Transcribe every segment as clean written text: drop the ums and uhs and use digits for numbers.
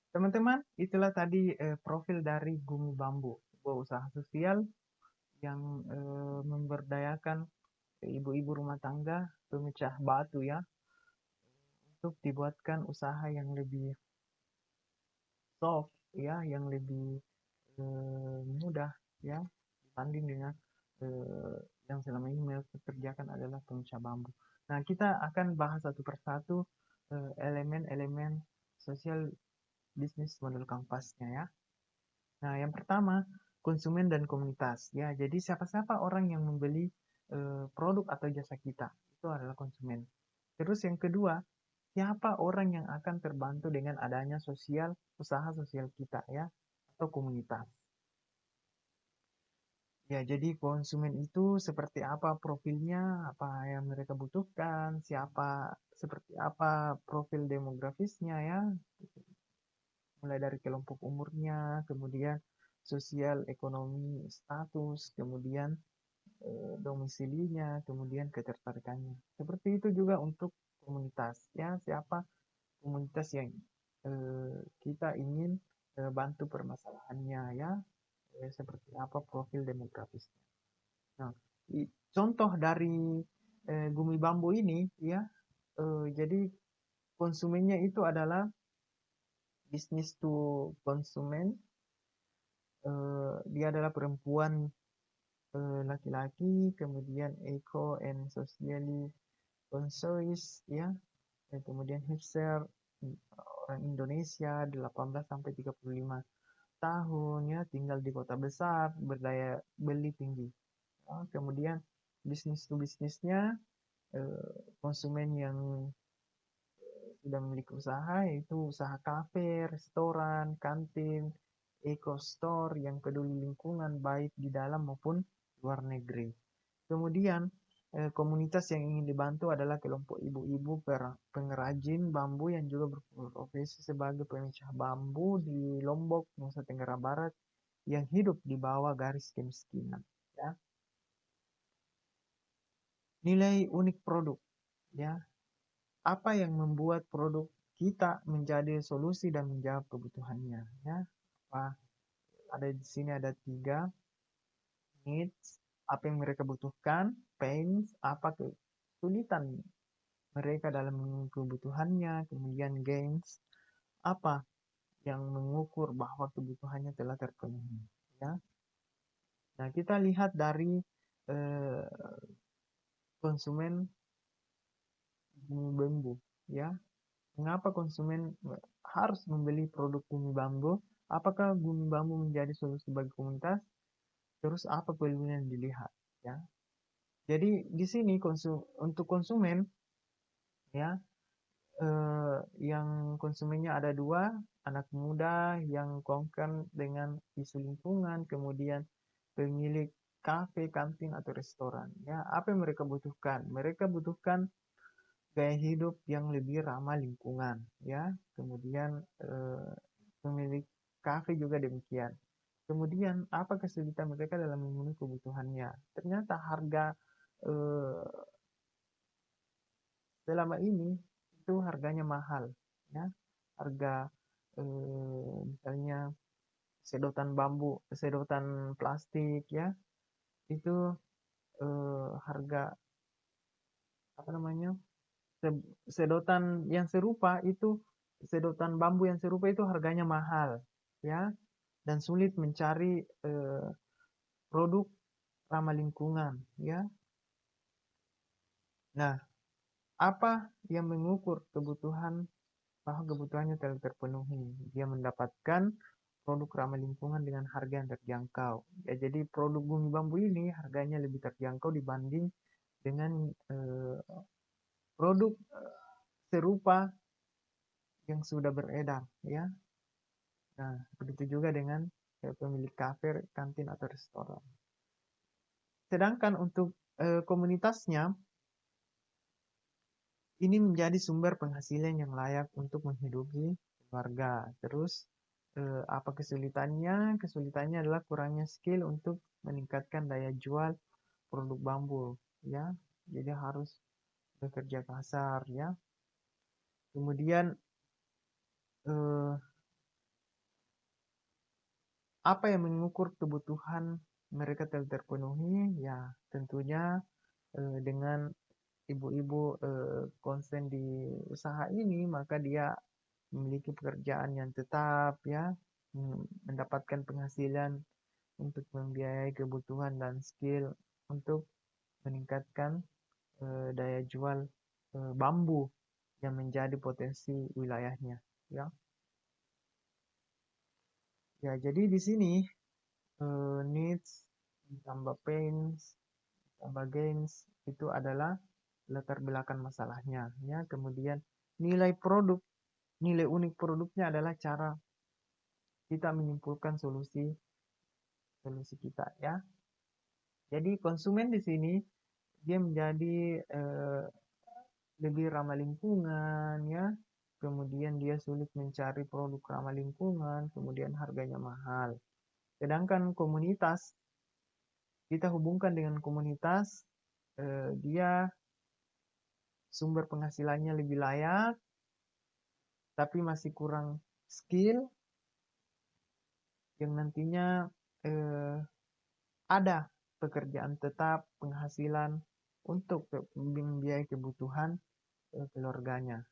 Teman-teman, itulah tadi profil dari Gumi Bambu, sebuah usaha sosial yang memberdayakan ibu-ibu rumah tangga pemecah batu ya, untuk dibuatkan usaha yang lebih soft ya, yang lebih mudah ya, dibanding dengan eh, yang selama ini mereka kerjakan adalah pemecah bambu. Nah, kita akan bahas satu persatu elemen-elemen sosial bisnis model kampasnya ya. Nah, yang pertama, konsumen dan komunitas. Ya, jadi siapa-siapa orang yang membeli produk atau jasa kita, itu adalah konsumen. Terus yang kedua, siapa orang yang akan terbantu dengan adanya usaha sosial kita ya, atau komunitas. Ya, jadi konsumen itu seperti apa profilnya, apa yang mereka butuhkan, seperti apa profil demografisnya ya, mulai dari kelompok umurnya, kemudian sosial ekonomi status, kemudian domisilinya, kemudian ketertarikannya. Seperti itu juga untuk komunitas, ya siapa komunitas yang kita ingin bantu permasalahannya ya, seperti apa profil demografisnya. Nah, contoh dari Gumi Bambu ini ya, jadi konsumennya itu adalah bisnis to konsumen. Dia adalah perempuan laki-laki, kemudian eco and socially conscious ya, dan kemudian hipster, orang Indonesia 18 sampai 35 tahun ya, tinggal di kota besar, berdaya beli tinggi. Ya, kemudian bisnis to bisnisnya konsumen yang sudah memiliki usaha, yaitu usaha kafe, restoran, kantin, eco-store yang peduli lingkungan baik di dalam maupun luar negeri. Kemudian komunitas yang ingin dibantu adalah kelompok ibu-ibu pengrajin bambu yang juga berprofesi sebagai pemecah bambu di Lombok, Nusa Tenggara Barat yang hidup di bawah garis kemiskinan. Ya. Nilai unik produk, ya, apa yang membuat produk kita menjadi solusi dan menjawab kebutuhannya ya. Ada di sini ada 3 needs, apa yang mereka butuhkan, pains, apa kesulitan mereka dalam memenuhi kebutuhannya, kemudian gains, apa yang mengukur bahwa kebutuhannya telah terpenuhi ya. Nah, kita lihat dari eh, konsumen bambu ya. Mengapa konsumen harus membeli produk gumi bambu? Apakah gumi bambu menjadi solusi bagi komunitas? Terus apa peluang yang dilihat? Ya, jadi di sini untuk konsumen ya, yang konsumennya ada 2, anak muda yang concern dengan isu lingkungan, kemudian pemilik kafe, kantin atau restoran. Ya, apa yang mereka butuhkan? Mereka butuhkan gaya hidup yang lebih ramah lingkungan ya, kemudian pemilik kafe juga demikian. Kemudian apa kesulitan mereka dalam memenuhi kebutuhannya? Ternyata harga eh, selama ini itu harganya mahal ya, harga misalnya sedotan plastik ya, itu harga apa namanya, sedotan yang serupa itu, sedotan bambu yang serupa itu harganya mahal ya, dan sulit mencari produk ramah lingkungan ya. Nah, apa yang mengukur kebutuhan bahwa kebutuhannya telah terpenuhi? Dia mendapatkan produk ramah lingkungan dengan harga yang terjangkau. Ya, jadi produk bumi bambu ini harganya lebih terjangkau dibanding dengan produk serupa yang sudah beredar ya. Nah, begitu juga dengan pemilik kafe, kantin atau restoran. Sedangkan untuk komunitasnya ini menjadi sumber penghasilan yang layak untuk menghidupi keluarga. Terus apa kesulitannya? Kesulitannya adalah kurangnya skill untuk meningkatkan daya jual produk bambu ya. Jadi harus bekerja kasar ya. Kemudian eh, apa yang mengukur kebutuhan mereka telah terpenuhi? Ya, tentunya dengan ibu-ibu konsen di usaha ini, maka dia memiliki pekerjaan yang tetap, ya, mendapatkan penghasilan untuk membiayai kebutuhan dan skill untuk meningkatkan daya jual bambu yang menjadi potensi wilayahnya, ya. Ya, jadi di sini needs tambah pains tambah gains itu adalah latar belakang masalahnya, ya. Kemudian nilai produk, nilai unik produknya adalah cara kita menyimpulkan solusi solusi kita, ya. Jadi konsumen di sini dia menjadi lebih ramah lingkungan, ya. Kemudian dia sulit mencari produk ramah lingkungan, kemudian harganya mahal. Sedangkan komunitas, kita hubungkan dengan komunitas, dia sumber penghasilannya lebih layak, tapi masih kurang skill, yang nantinya ada pekerjaan tetap, penghasilan untuk membiayai kebutuhan keluarganya.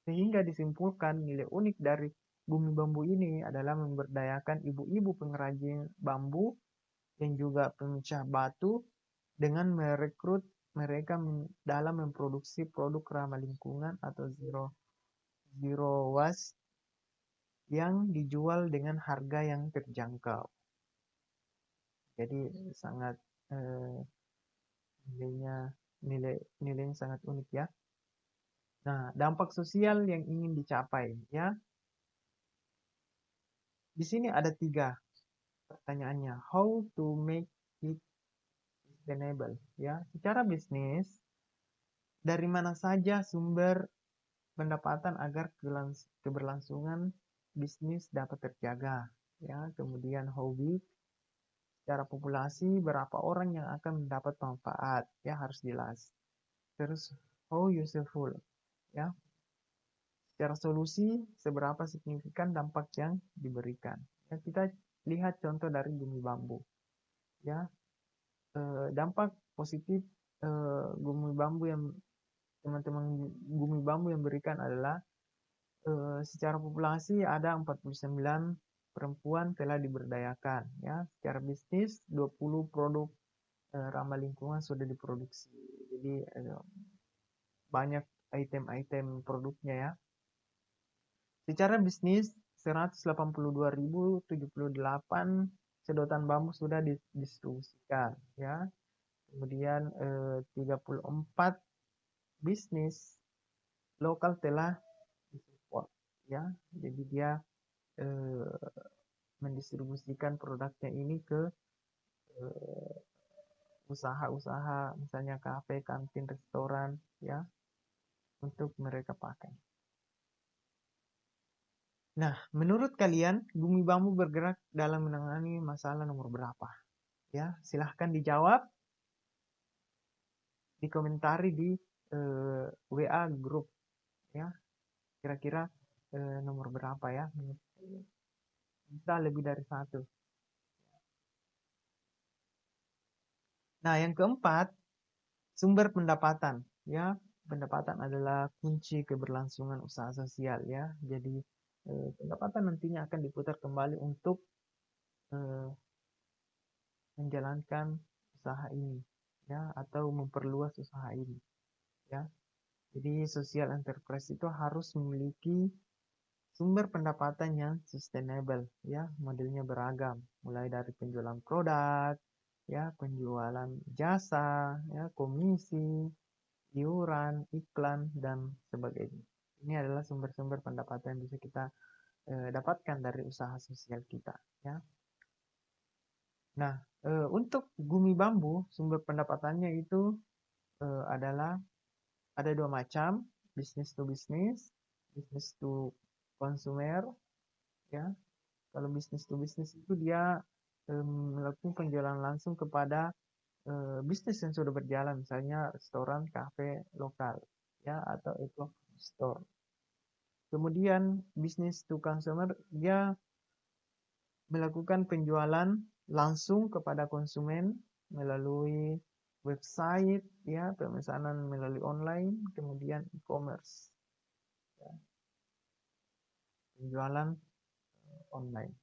Sehingga disimpulkan nilai unik dari Bumi Bambu ini adalah memberdayakan ibu-ibu pengrajin bambu yang juga pemecah batu dengan merekrut mereka dalam memproduksi produk ramah lingkungan atau zero waste yang dijual dengan harga yang terjangkau. Jadi sangat nilainya sangat unik, ya. Nah, dampak sosial yang ingin dicapai, ya. Di sini ada 3 pertanyaannya. How to make it sustainable, ya. Secara bisnis, dari mana saja sumber pendapatan agar keberlangsungan bisnis dapat terjaga, ya. Kemudian how big, secara populasi berapa orang yang akan mendapat manfaat, ya, harus jelas. Terus how useful, ya, secara solusi seberapa signifikan dampak yang diberikan, ya. Kita lihat contoh dari Bumi Bambu, ya. Dampak positif Bumi Bambu yang teman-teman Bumi Bambu yang berikan adalah secara populasi ada 49 perempuan telah diberdayakan, ya. Secara bisnis 20 produk ramah lingkungan sudah diproduksi. Jadi banyak item-item produknya, ya. Secara bisnis 182.078 sedotan bambu sudah didistribusikan, ya. Kemudian 34 bisnis lokal telah disupport, ya. Jadi dia mendistribusikan produknya ini ke usaha-usaha, misalnya kafe, kantin, restoran, ya, untuk mereka pakai. Nah, menurut kalian Bumi Bambu bergerak dalam menangani masalah nomor berapa? Ya, silahkan dijawab, dikomentari di WA grup, ya. Kira-kira nomor berapa, ya? Bisa lebih dari 1. Nah, yang keempat, sumber pendapatan, ya. Pendapatan adalah kunci keberlangsungan usaha sosial, ya. Jadi pendapatan nantinya akan diputar kembali untuk menjalankan usaha ini, ya, atau memperluas usaha ini, ya. Jadi social enterprise itu harus memiliki sumber pendapatan yang sustainable, ya. Modelnya beragam, mulai dari penjualan produk, ya, penjualan jasa, ya, komisi, iuran, iklan, dan sebagainya. Ini adalah sumber-sumber pendapatan yang bisa kita dapatkan dari usaha sosial kita, ya. Nah, untuk Bumi Bambu, sumber pendapatannya itu adalah ada 2 macam, business to business, business to consumer, ya. Kalau business to business itu dia melakukan penjualan langsung kepada bisnis yang sudah berjalan, misalnya restoran, kafe lokal, ya, atau eco store. Kemudian business to consumer dia melakukan penjualan langsung kepada konsumen melalui website, ya, pemesanan melalui online, kemudian e-commerce, ya, penjualan online.